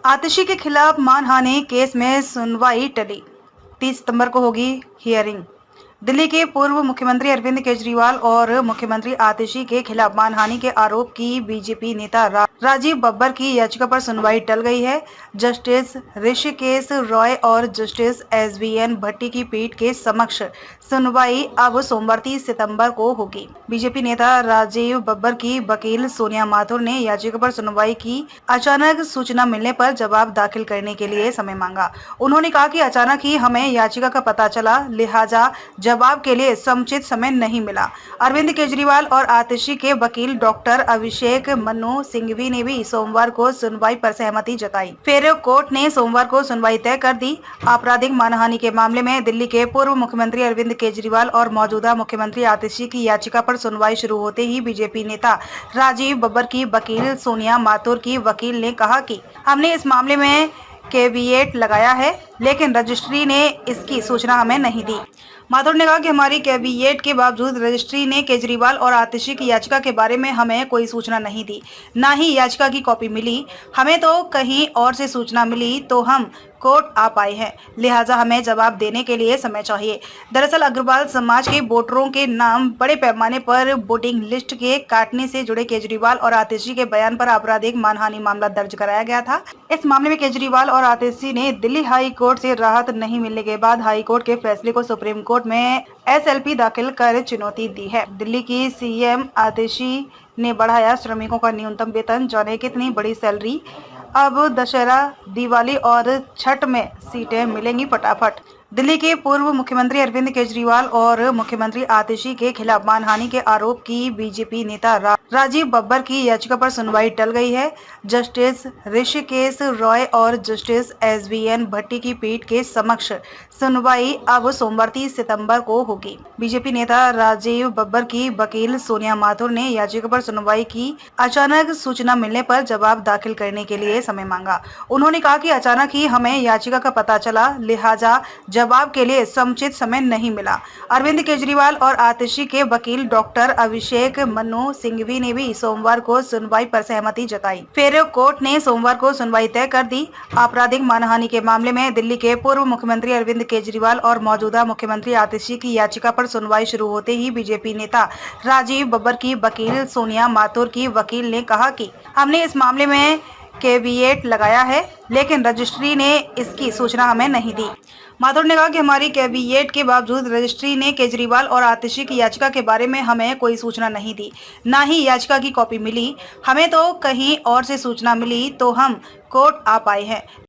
आतिशी के खिलाफ मानहानि केस में सुनवाई टली। 30 सितंबर को होगी हियरिंग। दिल्ली के पूर्व मुख्यमंत्री अरविंद केजरीवाल और मुख्यमंत्री आतिशी के खिलाफ मानहानि के आरोप की बीजेपी नेता राजीव बब्बर की याचिका पर सुनवाई टल गई है। जस्टिस ऋषिकेश रॉय और जस्टिस एसवीएन भट्टी की पीठ के समक्ष सुनवाई अब सोमवार 30 सितंबर को होगी। बीजेपी नेता राजीव बब्बर की वकील सोनिया माथुर ने याचिका पर सुनवाई की। अचानक सूचना मिलने पर जवाब दाखिल करने के लिए समय मांगा। उन्होंने कहा कि अचानक ही हमें याचिका का पता चला, लिहाजा जवाब के लिए समुचित समय नहीं मिला। अरविंद केजरीवाल और आतिशी के वकील डॉक्टर अभिषेक मनु सिंघवी ने भी सोमवार को सुनवाई पर सहमति जताई। फिर कोर्ट ने सोमवार को सुनवाई तय कर दी। आपराधिक मानहानि के मामले में दिल्ली के पूर्व मुख्यमंत्री अरविंद केजरीवाल और मौजूदा मुख्यमंत्री आतिशी की याचिका पर सुनवाई शुरू होते ही बीजेपी नेता राजीव बब्बर की वकील सोनिया माथुर की वकील ने कहा कि हमने इस मामले में कैविएट लगाया है, लेकिन रजिस्ट्री ने इसकी सूचना हमें नहीं दी। माथुर ने कहा कि हमारी कैविएट के बावजूद रजिस्ट्री ने केजरीवाल और आतिशी की याचिका के बारे में हमें कोई सूचना नहीं दी, न ही याचिका की कॉपी मिली। हमें तो कहीं और से सूचना मिली तो हम कोर्ट आ पाए हैं, लिहाजा हमें जवाब देने के लिए समय चाहिए। दरअसल अग्रवाल समाज के वोटरों के नाम बड़े पैमाने पर वोटिंग लिस्ट के काटने से जुड़े केजरीवाल और आतिशी के बयान पर आपराधिक मानहानि मामला दर्ज कराया गया था। इस मामले में केजरीवाल और आतिशी ने दिल्ली हाई कोर्ट से राहत नहीं मिलने के बाद हाई कोर्ट के फैसले को सुप्रीम कोर्ट में एसएलपी दाखिल कर चुनौती दी है। दिल्ली की सीएम आतिशी ने बढ़ाया श्रमिकों का न्यूनतम वेतन, जाने कितनी बड़ी सैलरी। अब दशहरा, दिवाली और छठ में सीटें मिलेंगी फटाफट। दिल्ली के पूर्व मुख्यमंत्री अरविंद केजरीवाल और मुख्यमंत्री आतिशी के खिलाफ मानहानि के आरोप की बीजेपी नेता राजीव बब्बर की याचिका पर सुनवाई टल गई है। जस्टिस ऋषिकेश रॉय और जस्टिस एसवीएन भट्टी की पीठ के समक्ष सुनवाई अब सोमवार 30 सितंबर को होगी। बीजेपी नेता राजीव बब्बर की वकील सोनिया माथुर ने याचिका पर सुनवाई की। अचानक सूचना मिलने पर जवाब दाखिल करने के लिए समय मांगा। उन्होंने कहा कि अचानक ही हमें याचिका का पता चला, लिहाजा जवाब के लिए समुचित समय नहीं मिला। अरविंद केजरीवाल और आतिशी के वकील डॉक्टर अभिषेक मनु सिंघवी ने भी सोमवार को सुनवाई पर सहमति जताई। फिर कोर्ट ने सोमवार को सुनवाई तय कर दी। आपराधिक मानहानि के मामले में दिल्ली के पूर्व मुख्यमंत्री अरविंद केजरीवाल और मौजूदा मुख्यमंत्री आतिशी की याचिका पर सुनवाई शुरू होते ही बीजेपी नेता राजीव बब्बर की वकील सोनिया माथुर की वकील ने कहा कि हमने इस मामले में कैविएट लगाया है, लेकिन रजिस्ट्री ने इसकी सूचना हमें नहीं दी। माथुर ने कहा कि हमारी कैविएट के बावजूद रजिस्ट्री ने केजरीवाल और आतिशी की याचिका के बारे में हमें कोई सूचना नहीं दी, न ही याचिका की कॉपी मिली। हमें तो कहीं और से सूचना मिली तो हम कोर्ट आ पाए हैं।